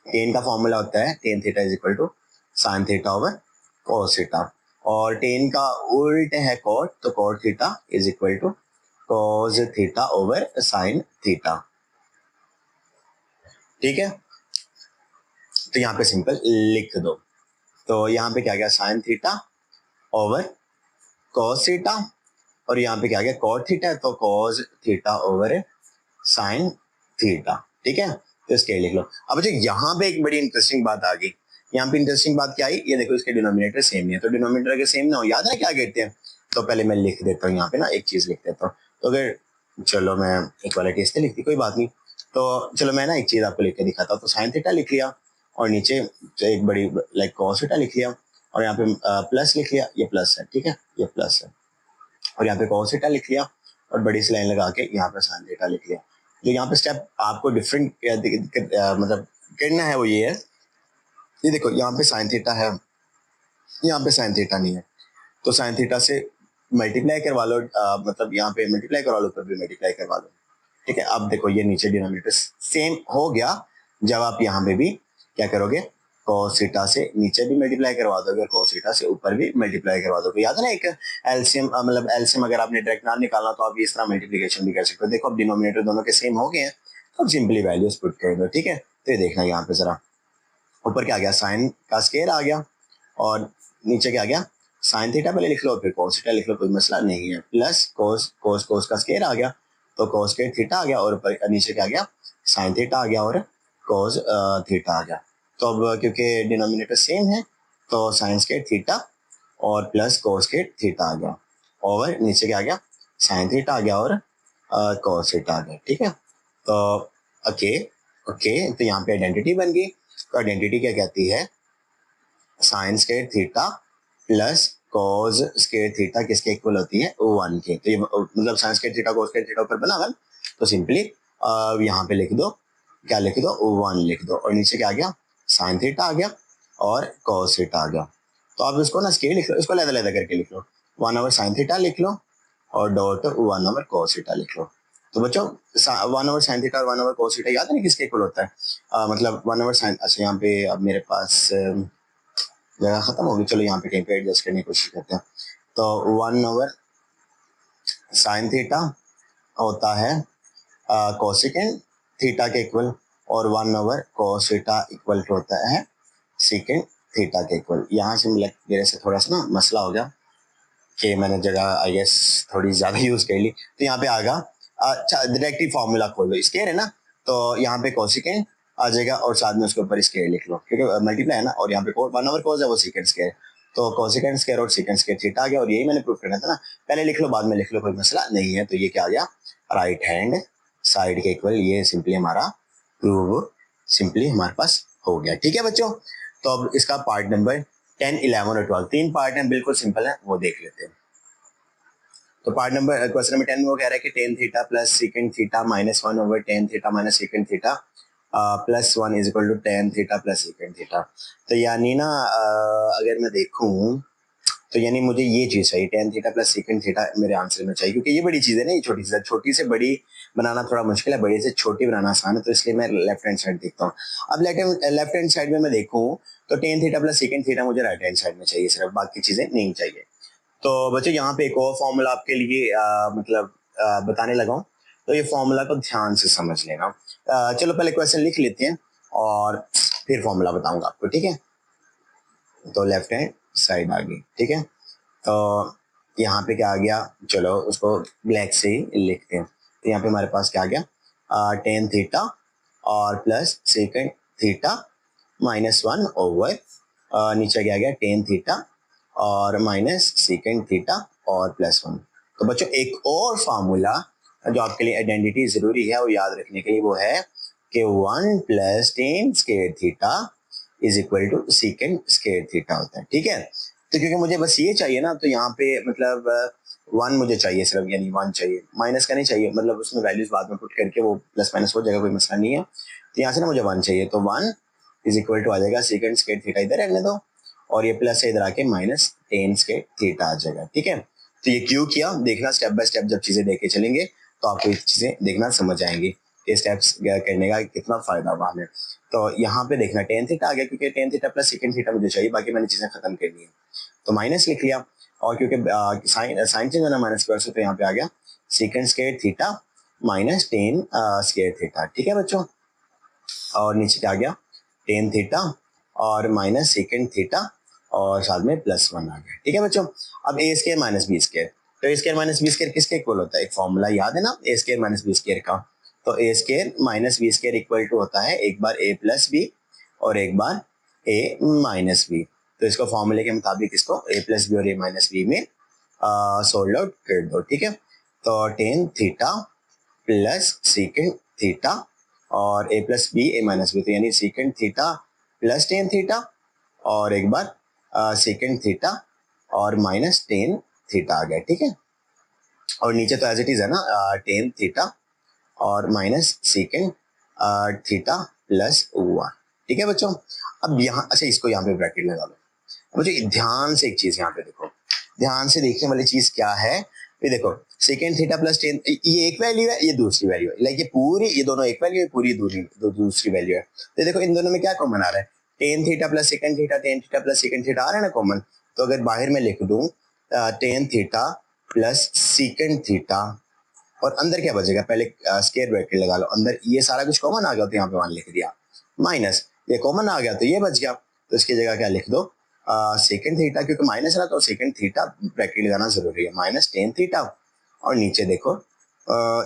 A: टेन का फॉर्मूला होता है ten theta is equal to sine theta over cos theta, और टेन का उल्ट है कॉट, तो cot theta is equal to cos theta over sine theta, ठीक है। तो यहाँ पे सिंपल लिख दो, तो यहाँ पे क्या गया sign theta over cos theta, और यहाँ पे क्या गया कॉट थीटा, तो cos theta over sine theta, ठीक है। तो इसके लिख लो। अब बच्चों यहाँ पे एक बड़ी इंटरेस्टिंग बात आ गई, यहाँ पे इंटरेस्टिंग बात क्या आई, ये देखो इसके डिनोमिनेटर सेम है, तो डिनोमिनेटर अगर सेम ना हो, याद है क्या कहते हैं, तो पहले मैं लिख देता हूँ यहाँ पे ना, एक चीज लिख देता हूँ। तो अगर चलो मैं इक्वालिटी इससे लिखती, कोई बात नहीं, तो चलो मैं ना एक चीज आपको लिख के दिखाता हूँ। तो साइन थीटा लिख लिया, और नीचे एक बड़ी लाइक cos थीटा लिख लिया, और यहाँ पे प्लस लिख लिया, ये प्लस है, ठीक है, ये प्लस है, और यहाँ पे cos थीटा लिख लिया, और बड़ी सी लाइन लगा के यहाँ पे sin थीटा लिख लिया। जो यहाँ पे स्टेप आपको डिफरेंट मतलब करना है वो ये है, ये देखो यहाँ पे sin थीटा है, यहाँ पे sin थीटा नहीं है, तो sin थीटा से मल्टीप्लाई करवा लो, मतलब यहाँ पे मल्टीप्लाई करवा लो, ऊपर भी मल्टीप्लाई करवा लो, ठीक है। अब देखो ये नीचे डिनोमिनेटर सेम हो गया, जब आप यहाँ पे भी क्या करोगे, cos थीटा से नीचे भी मल्टीप्लाई करवा दोगे और cos थीटा से ऊपर भी मल्टीप्लाई करवा दोगे। याद है ना, एक एलसीएम मतलब एलसीएम अगर आपने डायरेक्ट ना निकालना तो आप इस तरह मल्टीप्लिकेशन भी कर सकते हो। देखो अब डिनोमिनेटर दोनों के सेम हो गए हैं, तो अब सिंपली वैल्यूज पुट कर दो, ठीक है। तो ये देखना यहाँ पे जरा, ऊपर क्या आ गया, साइन का स्केयर आ गया, और नीचे क्या आ गया, साइन थीटा पहले लिख लो फिर cos थीटा लिख लो, कोई मसला नहीं है, प्लस cos का स्केयर आ गया तो cos स्केयर थीटा आ गया, और ऊपर नीचे क्या आ गया, साइन थीटा आ गया और cos थीटा आ गया। तो अब क्योंकि डिनोमिनेटर सेम है तो साइन स्केयर थीटा और प्लस cos स्केयर थीटा आ गया, और नीचे क्या आ गया, साइन थीटा आ गया और cos थीटा आ गया, ठीक है। तो ओके ओके, तो यहाँ पे आइडेंटिटी बन गई। तो आइडेंटिटी क्या कहती है, sine square theta plus cos square theta किसके इक्वल होती है, 1 के। तो ये मतलब sign square theta cos square theta ऊपर बना हुआ, तो सिंपली यहाँ पे लिख दो, क्या लिख दो, 1 लिख दो, और नीचे क्या आ गया, साइन थीटा आ गया और cos थीटा आ गया। तो आप इसको ना स्केयर लिख लो, इसको अलग-अलग करके लिख लो, 1 ओवर साइन थीटा लिख लो और डॉट 1 ओवर cos थीटा लिख लो। तो बच्चों 1 ओवर साइन थीटा और 1 ओवर cos थीटा याद है ना किसके इक्वल होता है, मतलब 1 ओवर साइन, अच्छा यहाँ पे अब मेरे पास जगह खत्म होगी, चलो यहाँ पे कहीं पे एडजस्ट करने की कोशिश करते हैं। तो 1 ओवर साइन थीटा होता है कोसेकेंड थीटा के इक्वल, और 1 ओवर cos थीटा इक्वल होता है सेकेंड थीटा के इक्वल। यहाँ से मेरे से थोड़ा सा ना मसला हो गया कि मैंने जगह आई गेस थोड़ी ज्यादा यूज कर ली, तो यहाँ पे आ गया, अच्छा डायरेक्टली फॉर्मूला खोल लो, स्केयर है ना, तो यहाँ पे कोसेकेंड आ जाएगा और साथ में उसके ऊपर स्केयर लिख लो, क्योंकि मल्टीप्लाई है ना, और यहाँ पे 1 ओवर cos है वो सेकेंड स्केयर, तो कोसेकेंड स्केयर और सेकेंड स्केयर थीटा आ गया, और यही मैंने प्रूफ करना था ना, पहले लिख लो बाद में लिख लो, कोई मसला नहीं है। तो ये क्या आ गया, राइट हैंड साइड के इक्वल, ये सिंपली हमारा प्रूव सिंपली हमारे पास हो गया, ठीक है बच्चों। तो अब इसका पार्ट नंबर 10, 11 और 12 तीन पार्ट हैं, बिल्कुल सिंपल है, वो देख लेते हैं। तो पार्ट नंबर क्वेश्चन नंबर 10 में वो कह रहा है कि tan theta plus second theta minus 1 over tan theta minus second theta plus 1 is equal to tan theta plus second theta. तो यानी ना अगर मैं देखूं तो यानी मुझे ये चीज चाहिए, tan theta plus second theta मेरे आंसर में चाहिए, क्योंकि ये बड़ी चीज है ना, ये छोटी से बड़ी बनाना थोड़ा मुश्किल है, बड़ी से छोटी बनाना आसान है, तो इसलिए मैं लेफ्ट हैंड साइड देखता हूँ। अब लेफ्ट हैंड साइड में मैं देखूं तो ten theta plus second theta मुझे राइट हैंड साइड में चाहिए सिर्फ, बाकी चीजें नहीं चाहिए। तो बच्चों यहाँ पे एक और फॉर्मूला आपके लिए मतलब बताने लगा हूँ, तो ये फॉर्मूला को ध्यान से समझ लेना। चलो पहले क्वेश्चन लिख लेते हैं और फिर फॉर्मूला बताऊंगा आपको, ठीक है। तो लेफ्ट हैंड साइड आ गई, ठीक है। तो यहाँ पे क्या आ गया, चलो उसको ब्लैक से ही लिखते हैं। तो यहाँ पे हमारे पास क्या आ गया, टेन थीटा और plus second theta minus 1 over नीचे क्या आ गया, टेन थीटा और माइनस सेकेंड थीटा और प्लस 1। तो बच्चों एक और फार्मूला जो आपके लिए आइडेंटिटी जरूरी है वो याद रखने के लिए, वो है कि 1 plus tan square theta is equal to second square theta होता है, ठीक है। तो क्योंकि मुझे बस ये चाहिए ना, तो यहाँ पे मतलब 1 मुझे चाहिए सिर्फ, यानी 1 चाहिए, माइनस का नहीं चाहिए, मतलब उसमें वैल्यूज बाद में पुट करके वो प्लस माइनस हो जाएगा, कोई मसला नहीं है। तो यहाँ से ना मुझे 1 चाहिए, तो 1 इज इक्वल टू आ जाएगा सेकेंड स्क्वायर थीटा, इधर रहने दो, और ये प्लस से इधर आके माइनस टेन स्क्वायर थीटा आ जाएगा, ठीक है। तो ये क्यों किया देखना, स्टेप बाय स्टेप जब चीजें देखे चलेंगे तो आपको ये चीजें देखना समझ आएंगी, ये स्टेप्स करने का कितना फायदा हुआ हमें। तो यहाँ पे देखना टेन थीटा आ गया, क्योंकि ten theta plus second theta मुझे चाहिए, बाकी मैंने चीजें खत्म करनी है, तो माइनस लिख लिया, और क्योंकि साइन चेंज होना माइनस स्क्वायर से, तो यहाँ पे आ गया second square theta minus ten square theta, ठीक है बच्चों। और नीचे क्या आ गया, टेन थीटा और माइनस सेकेंड थीटा और साथ में प्लस 1 आ गया, ठीक है बच्चों। अब A square minus B square, तो A square minus B square किसके इक्वल होता है, एक फॉर्मूला याद है ना, A square minus B square का। तो A square minus B square equal to होता है एक बार ए प्लस बी और एक बार ए माइनस बी। तो इसको फॉर्मूले के मुताबिक इसको ए प्लस बी और ए माइनस बी में सोल्व आउट कर दो, ठीक है। तो ten theta plus second theta और ए प्लस बी ए माइनस बी, तो यानी second theta plus tan theta और एक बार सेकेंड थीटा और माइनस टेन थीटा आ गया, ठीक है। और नीचे तो एज इट इज है ना, टेन थीटा और minus second theta plus one, ठीक है बच्चों। अब यहाँ अच्छा इसको यहाँ पे ब्रैकेट लगा लो। मुझे ध्यान से एक चीज यहाँ पे देखो, ध्यान से देखने वाली चीज क्या है, ये देखो सेकेंड थीटा प्लस टेन, ये एक वैल्यू है, ये दूसरी वैल्यू है, लाइक ये पूरी, ये दोनों एक वैल्यू है, पूरी दूसरी वैल्यू है। तो देखो इन दोनों में क्या कॉमन आ रहा है, ten theta plus second theta, ten theta plus second theta आ रहा है ना कॉमन। तो अगर बाहर में लिख दूं ten theta plus second theta और अंदर क्या बचेगा, पहले स्क्वायर ब्रैकेट लगा लो, अंदर ये सारा कुछ कॉमन आ गया तो यहाँ पे वन लिख दिया, माइनस ये कॉमन आ गया तो ये बच गया, तो इसकी जगह क्या लिख दो सेकेंड थीटा, क्योंकि माइनस है ना तो सेकेंड थीटा ब्रैकेट लगाना जरूरी है, माइनस टेन थीटा और नीचे देखो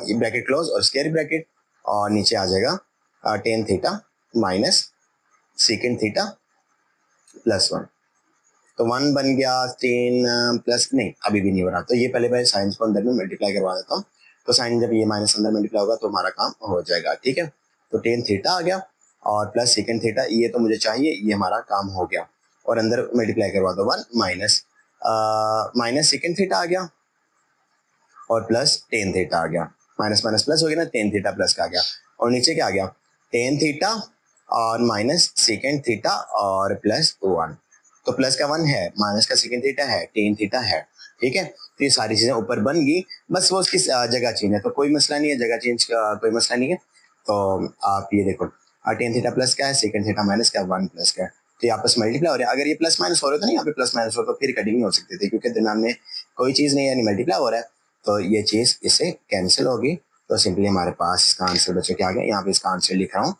A: ये ब्रैकेट क्लोज और स्क्वायर ब्रैकेट और नीचे आ जाएगा ten theta minus second theta plus one. तो वन बन गया, टेन प्लस नहीं अभी भी नहीं बना, तो ये पहले साइंस को अंदर में मल्टीप्लाई करवा देता हूँ। तो साइन जब ये माइनस अंदर मल्टीप्लाई होगा तो हमारा काम हो जाएगा, ठीक है। तो टेन थीटा आ गया और प्लस सेकेंड थीटा, ये तो मुझे चाहिए, ये हमारा काम हो गया। और अंदर मल्टीप्लाई करवा दो one minus minus second theta आ गया और प्लस टेन थीटा आ गया, माइनस माइनस प्लस हो गया ना, टेन थीटा प्लस का आ गया। और नीचे क्या आ गया, टेन थीटा और माइनस सेकेंड थीटा और प्लस वन। तो प्लस का वन है, माइनस का सेकेंड थीटा है, टेन थीटा है, ठीक है। तो ये सारी चीजें ऊपर बन गई, बस वो उसकी जगह चेंज है, तो कोई मसला नहीं है, जगह चेंज का कोई मसला नहीं है। तो आप ये देखो टेन थीटा प्लस का है, सेकेंड थीटा माइनस का, वन प्लस का है, तो ये आपस मल्टीप्लाई हो रहा है। अगर ये प्लस माइनस हो रहा था ना, यहाँ पे प्लस माइनस हो तो फिर कटिंग नहीं हो सकती थी, क्योंकि दरम्यान में कोई चीज नहीं है, मल्टीप्लाई हो रहा है, तो ये चीज इससे कैंसिल होगी। तो सिंपली हमारे पास इसका आंसर बच्चों क्या आ गया, यहाँ पे इसका आंसर लिख रहा हूँ,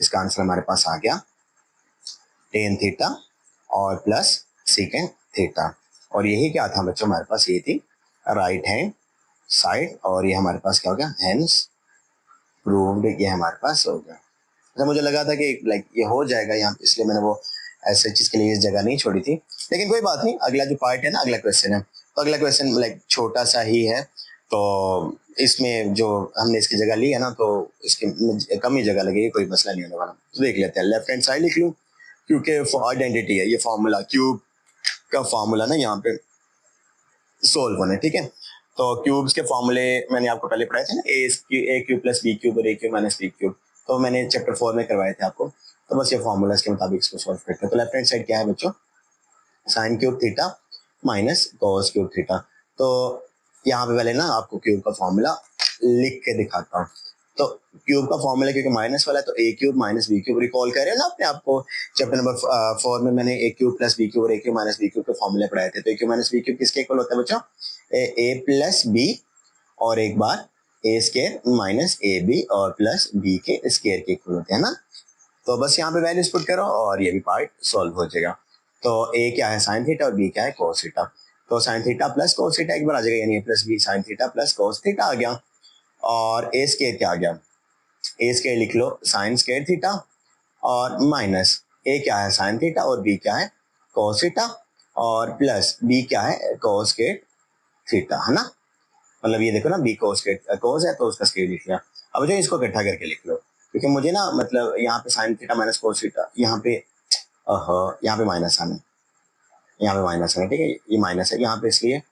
A: इसका आंसर हमारे पास आ गया टेन थीटा और प्लस सेकेंड थीटा। और यही क्या था बच्चों, हमारे पास ये थी राइट हैंड साइड, और ये हमारे पास क्या हो गया, हेंस प्रूव्ड, ये हमारे पास हो गया। तो मुझे लगा था कि लाइक ये हो जाएगा यहाँ, इसलिए मैंने वो ऐसे चीज के लिए इस जगह नहीं छोड़ी थी, लेकिन कोई बात नहीं। अगला जो पार्ट है ना, अगला क्वेश्चन है, तो अगला क्वेश्चन लाइक छोटा सा ही है, तो इसमें जो हमने इसकी जगह ली है ना, तो इसकी कम ही जगह लगेगी, कोई मसला नहीं होने वाला। तो देख लेते हैं, लेफ्ट हैंड साइड लिख लूँ, क्योंकि आइडेंटिटी है, ये फॉर्मूला क्यूब का फॉर्मूला ना यहाँ पे सोल्व होना है, ठीक है। तो क्यूब्स के फॉर्मूले मैंने आपको पहले पढ़ाए थे ना, ए क्यूब प्लस बी क्यूब और ए क्यूब माइनस बी क्यूब, तो मैंने चैप्टर 4 में करवाए थे आपको। तो बस ये फॉर्मूला के मुताबिक इसको सोल्व करते हैं। तो लेफ्ट हैंड साइड क्या है बच्चों, sine cube theta minus cos cube theta. तो यहाँ पे पहले ना आपको क्यूब का फॉर्मूला लिख के दिखाता हूँ। तो क्यूब का फॉर्मूला क्योंकि माइनस वाला है, तो a cube minus b cube, recall कर रहे हैं ना अपने आपको, चैप्टर नंबर 4 में मैंने ए क्यूब प्लस बी क्यूब और ए क्यूब माइनस बी क्यूब के फॉर्मूले पढ़ाए थे। तो a cube minus b cube किसके इक्वल होता है बच्चों, ए प्लस बी और एक बार ए स्केयर माइनस ए बी और प्लस बी के स्केयर के इक्वल होते हैं ना। तो बस यहाँ पे वैल्यूज पुट करो और ये भी पार्ट सॉल्व हो जाएगा। तो ए क्या है साइन थीटा और बी क्या है कोस थीटा। तो sine theta plus cos theta एक बार आ जाएगा, यानी a plus b sine theta plus cos theta आ गया। और ए स्केयर क्या आ गया, ए स्केयर लिख लो साइन स्केयर थीटा और माइनस ए क्या है साइन थीटा और बी क्या है कोस थीटा और प्लस बी क्या है कोस स्केयर थीटा, है ना। मतलब ये देखो ना, बी कोस स्केयर कोस है तो उसका स्केयर लिख लिया। अब जो इसको इकट्ठा करके लिख लो, क्योंकि मुझे ना मतलब यहाँ पे sine theta minus cos theta, यहाँ पे माइनस आना, यहाँ पे माइनस आना, ठीक है, ये माइनस है यहाँ पे इसलिए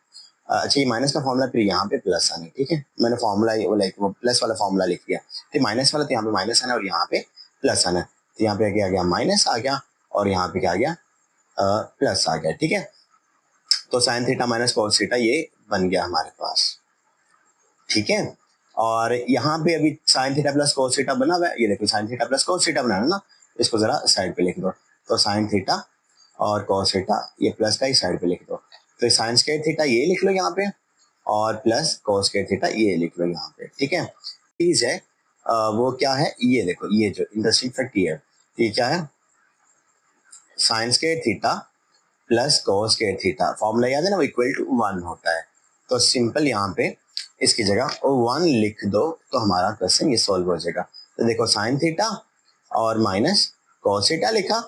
A: अच्छा ये माइनस का फॉर्मूला, फिर यहाँ पे प्लस आना, ठीक है। मैंने फॉर्मूला लाइक वो प्लस वाला फॉर्मूला लिख दिया, फिर माइनस वाला, तो यहाँ पे माइनस आना और यहाँ पे प्लस आना। तो यहाँ पे क्या आ गया, माइनस आ गया और यहाँ पे क्या आ गया प्लस आ गया, ठीक है। तो sine theta minus cos theta ये बन गया हमारे पास, ठीक है। और यहाँ पे अभी sine theta plus cos theta बना हुआ है, ये देखो sine theta plus cos theta बनाना ना, इसको जरा साइड पे लिख दो। तो साइन थीटा और कोस थीटा ये प्लस का ही साइड पे लिख दो। तो साइन स्क्वायर थीटा ये लिख लो यहाँ पे और प्लस कोस स्क्वायर थीटा ये लिख लो यहाँ पे, ठीक है। चीज है वो क्या है, ये देखो, ये जो इंटरेस्टिंग फैक्ट ये है, ये क्या है, sign square theta plus cos square theta, formula याद है ना, वो इक्वल टू 1 होता है। तो सिंपल यहाँ पे इसकी जगह 1 लिख दो तो हमारा क्वेश्चन ये सॉल्व हो जाएगा। तो देखो साइन थीटा और माइनस कोस थीटा लिखा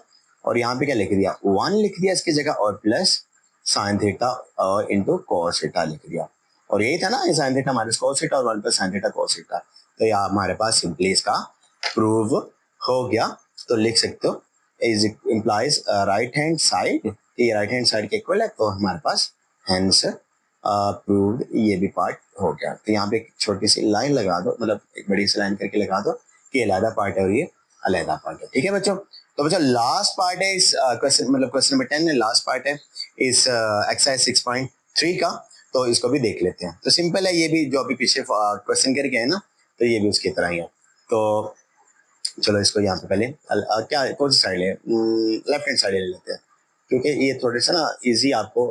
A: और यहाँ पे क्या लिख दिया, 1 लिख दिया इसकी जगह और प्लस साइन थीटा और इंटू कोस थीटा लिख दिया। और यही था ना, ये sine theta minus cos theta और 1 plus sign theta cos theta. तो यहाँ हमारे पास सिंपली इसका प्रूव हो गया। तो लिख सकते हो is implies right hand side, ये राइट हैंड साइड के इक्वल है, तो हमारे पास हेंस प्रूव्ड ये भी पार्ट हो गया। तो यहाँ पे एक छोटी सी लाइन लगा दो, मतलब एक बड़ी सी लाइन करके लगा दो कि ये अलहदा पार्ट है और ये अलहदा पार्ट है। ठीक है बच्चों, तो बच्चों लास्ट पार्ट है इस क्वेश्चन, मतलब क्वेश्चन नंबर 10 में लास्ट पार्ट है इस एक्सरसाइज 6.3 का, तो इसको भी देख लेते हैं। तो सिंपल है, ये भी जो अभी पीछे क्वेश्चन करके है ना, तो ये भी उसकी तरह ही है। तो चलो इसको यहाँ पे पहले क्या कौन सी साइड है, लेफ्ट हैंड साइड ले लेते हैं, क्योंकि ये थोड़े सा ना इजी आपको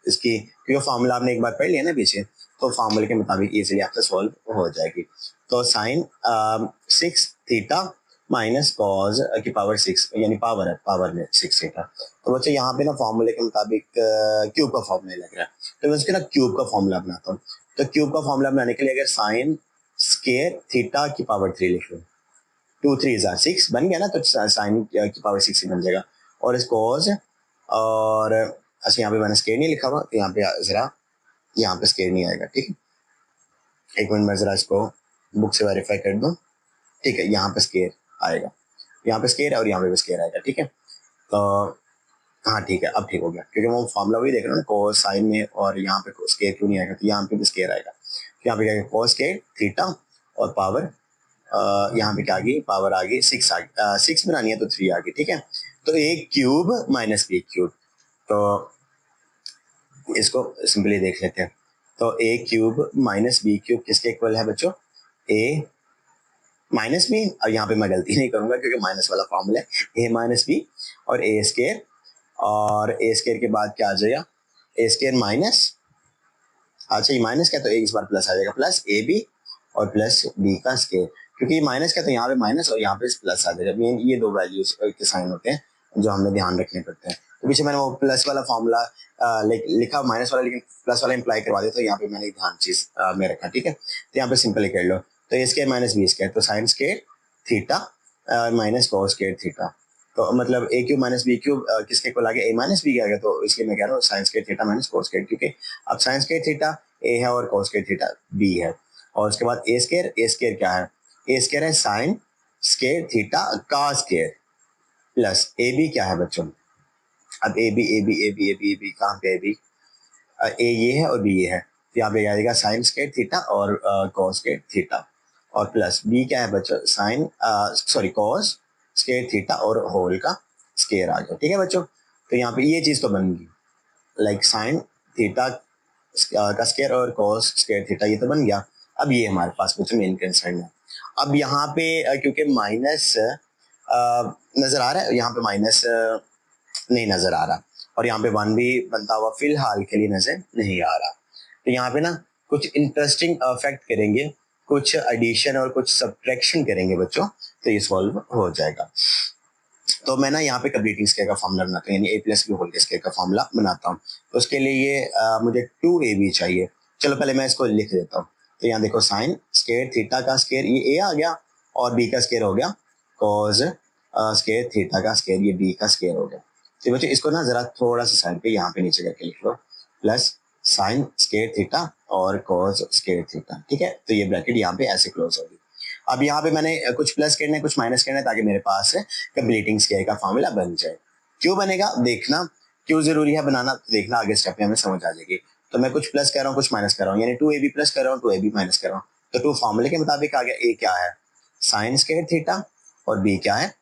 A: इसकी, क्योंकि फार्मूला आपने एक बार पढ़ लिया ना पीछे, तो फार्मूले के मुताबिक इजीली आपसे सॉल्व हो जाएगी। तो साइन 6 थीटा माइनस कॉज की पावर 6, यानी पावर है, पावर में 6 थीटा। तो बच्चे यहाँ पे ना फार्मूले के मुताबिक क्यूब का फॉर्मूला लग रहा है, तो मैं उसके ना क्यूब का फॉर्मूला बनाता हूँ। तो क्यूब का फॉर्मूला बनाने के लिए अगर साइन स्केयर थीटा की पावर 3 लिख लो, 2 3 6 बन गया ना, तो साइन की पावर 6 ही बन जाएगा। और इस कॉज, और अच्छा यहाँ पे मैंने स्केयर नहीं लिखा हुआ, तो यहाँ पे जरा यहाँ पे स्केयर नहीं आएगा। ठीक है, एक मिनट मैं जरा इसको बुक से वेरीफाई कर दूं। ठीक है, यहाँ पे स्केयर आएगा, यहाँ पे स्केयर है और यहाँ पे भी स्केयर आएगा। ठीक है, तो हाँ ठीक है, अब ठीक हो गया, क्योंकि वो फॉर्मूला वही देख रहा हूँ ना कॉस साइन में, और यहाँ पे स्केयर क्यों नहीं आएगा, तो यहाँ पे भी स्केयर आएगा। तो यहाँ पे क्या कॉस स्केयर थीटा और पावर, यहाँ पे क्या आ गई, पावर आ गई 6 आ गई, 6 बनानी है तो 3 आ गई। ठीक है, तो a cube minus b cube, तो इसको सिंपली देख लेते हैं। तो a cube minus b cube किसके इक्वल है बच्चों, ए माइनस बी, और यहाँ पे मैं गलती नहीं करूंगा क्योंकि माइनस वाला फॉर्मूला है, ए माइनस बी और ए स्केयर, और ए स्केयर के बाद क्या आ जाएगा, ए स्केयर माइनस, अच्छा ये माइनस क्या, तो एक इस बार प्लस आ जाएगा, प्लस ए बी और प्लस बी का स्केयर, क्योंकि ये माइनस क्या, तो यहाँ पे माइनस और यहाँ पे प्लस आ जाएगा। मेन ये दो वैल्यूज के साइन होते हैं जो हमें ध्यान रखने पड़ते हैं। तो पीछे मैंने वो प्लस वाला फॉर्मूला लिखा माइनस वाला, लेकिन प्लस वाला इंप्लाई करवा दिया, तो यहाँ पे मैंने ध्यान चीज में रखा। ठीक है, तो यहाँ पे सिंपली कर लो, तो ए स्केयर माइनस बी स्केयर, तो sign square theta minus cos square theta, तो मतलब ए क्यूब माइनस बी क्यूब किसके इक्वल आ गया, ए माइनस बी आ गया, तो इसलिए मैं कह रहा हूँ sign square theta minus cos square, क्योंकि अब साइन स्केयर थीटा ए है और कॉस स्केयर थीटा बी है। और उसके बाद ए स्केयर क्या है, ए स्केयर है साइन स्केयर थीटा का स्केयर, प्लस ए बी क्या है बच्चों, अब A B A B A B A B A B कहाँ पे, ए बी ए ये है और बी ये है, तो यहाँ पे आएगा साइन स्केयर थीटा और कॉस स्केयर थीटा, और प्लस बी क्या है बच्चों, sine sorry cos square theta और होल का स्केयर आ गया। ठीक है बच्चों, तो यहाँ पे ये चीज तो बन गई, लाइक साइन थीटा का स्केयर और कॉस स्केयर थीटा, ये तो बन गया। अब ये हमारे पास कुछ मेन कंसर्न है। अब यहाँ पे क्योंकि माइनस नजर आ रहा है, यहाँ पे माइनस नहीं नजर आ रहा, और यहाँ पे 1 भी बनता हुआ फिलहाल के लिए नजर नहीं आ रहा। तो यहाँ पे ना कुछ इंटरेस्टिंग फैक्ट करेंगे, कुछ एडिशन और कुछ सब्ट्रैक्शन करेंगे बच्चों, तो ये सॉल्व हो जाएगा। तो मैं ना यहाँ पे कंप्लीटिंग स्केयर का फॉर्मूला बनाता हूँ, यानी ए प्लस बी होल के स्केयर का फॉर्मूला बनाता हूँ। तो उसके लिए ये मुझे 2ab चाहिए। चलो पहले मैं इसको लिख देता हूँ। तो यहाँ देखो साइन स्केयर थीटा का स्केयर ये ए आ गया, और बी का स्केयर हो गया कॉज स्केयर थीटा का स्केयर, ये बी का स्केयर हो गया। तो बच्चों इसको ना जरा थोड़ा सा साइड पे यहाँ पे नीचे करके लिख लो, प्लस साइन स्केयर थीटा और कॉज स्केयर थीटा। ठीक है, तो ये ब्रैकेट यहाँ पे ऐसे क्लोज होगी। अब यहाँ पे मैंने कुछ प्लस करना है कुछ माइनस करना है, ताकि मेरे पास कंप्लीटिंग स्केयर का फॉर्मूला बन जाए। क्यों बनेगा देखना, क्यों जरूरी है बनाना, तो देखना आगे स्टेप में हमें समझ आ जाएगी। तो मैं कुछ प्लस कर रहा हूँ कुछ माइनस कर रहा हूँ, यानी 2ab प्लस कर रहा हूँ 2ab माइनस कर रहा हूँ। तो 2 फॉर्मूले के मुताबिक आ गया, ए क्या है साइन स्केयर थीटा और बी क्या है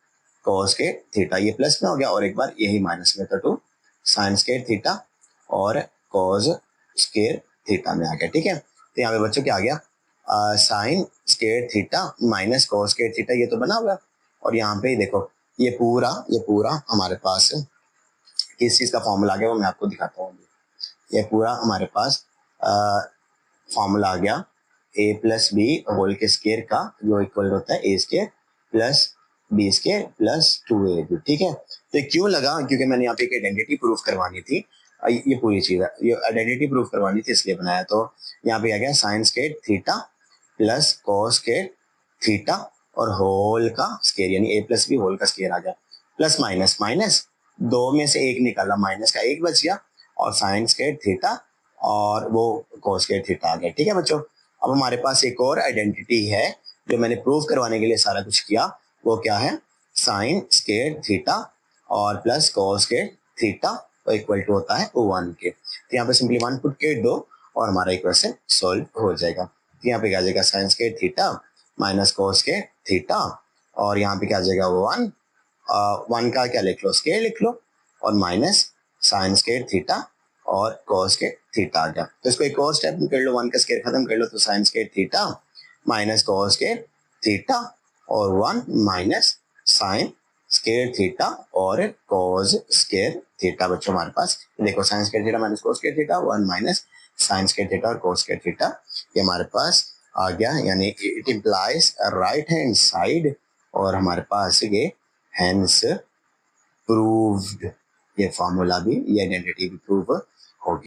A: कॉस स्केयर थीटा, ये प्लस में हो गया और एक बार यही माइनस में, तो 2 साइन स्केयर थीटा और कॉस स्केयर थीटा में आ गया। ठीक है, तो यहाँ पे बच्चों क्या आ गया, sign square theta minus cos square theta, ये तो बना हुआ। और यहाँ पे देखो ये पूरा हमारे पास किस चीज का फॉर्मूला आ गया, वो मैं आपको दिखाता हूँ। ये पूरा हमारे पास फॉर्मूला आ गया ए प्लस बी होल के स्केयर का, जो इक्वल होता है ए square plus b square plus 2ab। ठीक है, तो क्यों लगा, क्योंकि मैंने यहाँ पे एक आइडेंटिटी प्रूफ करवानी थी, ये पूरी चीज है, ये आइडेंटिटी प्रूफ करवानी थी इसलिए बनाया। तो यहाँ पे आ गया sign square theta plus cos square theta और होल का स्केयर, यानी ए प्लस बी होल का स्केयर आ गया, प्लस माइनस माइनस 2 में से 1 निकाला, माइनस का 1 बच गया, और साइन स्केयर थीटा और वो कॉस स्केयर थीटा आ गया। ठीक है बच्चों, अब हमारे पास एक और आइडेंटिटी है जो मैंने प्रूव करवाने के लिए सारा कुछ किया, वो क्या है साइन स्केयर थीटा और प्लस cos के थीटा इक्वल टू होता है 1 के। तो यहाँ पे सिंपली 1 पुट के दो और हमारा इक्वेशन सॉल्व हो जाएगा। तो यहाँ पे क्या आ जाएगा sign square theta minus cos के थीटा और यहाँ पे क्या आ जाएगा 1, 1 का क्या लिख लो स्क्वायर लिख लो और माइनस साइन स्क्वायर थीटा और cos के थीटा आ गया। तो इसको एक और स्टेप में कर लो, 1 का स्क्वायर खत्म कर लो तो sign square theta minus cos के थीटा और 1 माइनस साइन स्क्वायर थीटा और cos स्क्वायर थीटा। बच्चों हमारे पास देखो sign square theta minus cos square theta 1 minus sine square theta और cos स्क्वायर थीटा ये हमारे पास आ गया, यानी it implies right hand side और हमारे पास ये हेंस प्रूव्ड, ये फॉर्मूला भी ये आइडेंटिटी भी प्रूव